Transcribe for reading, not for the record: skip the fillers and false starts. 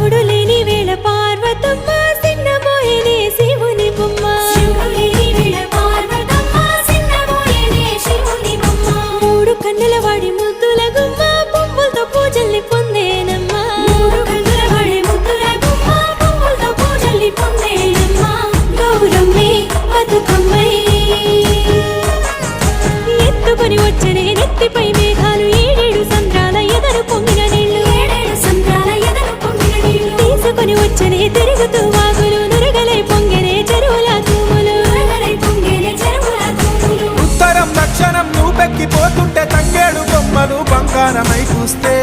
శివుడు లేని వేళ పార్వతమ్మ సిన్నబోయేనే శివుని బొమ్మ మూడు కన్నుల వాడి ముద్దుల గుమ్మ పువ్వులతో పూజల్ని పొందేనమ్మా గౌరమ్మే బతుకమ్మై ఎత్తుకొని వచ్చనే నెత్తిపై మేఘాలు ఏడేడు సంద్రాల ఎదరు పొంగిన నీళ్లు తీసుకొని వచ్చనే తిరుగుతూ వాగులు నురగలై పొంగెనే చెరువుల తూములు ఉత్తరం దక్షిణం నువ్వెక్కిపోతుంటే తంగేడు బొమ్మలు బంగారమై చూస్తే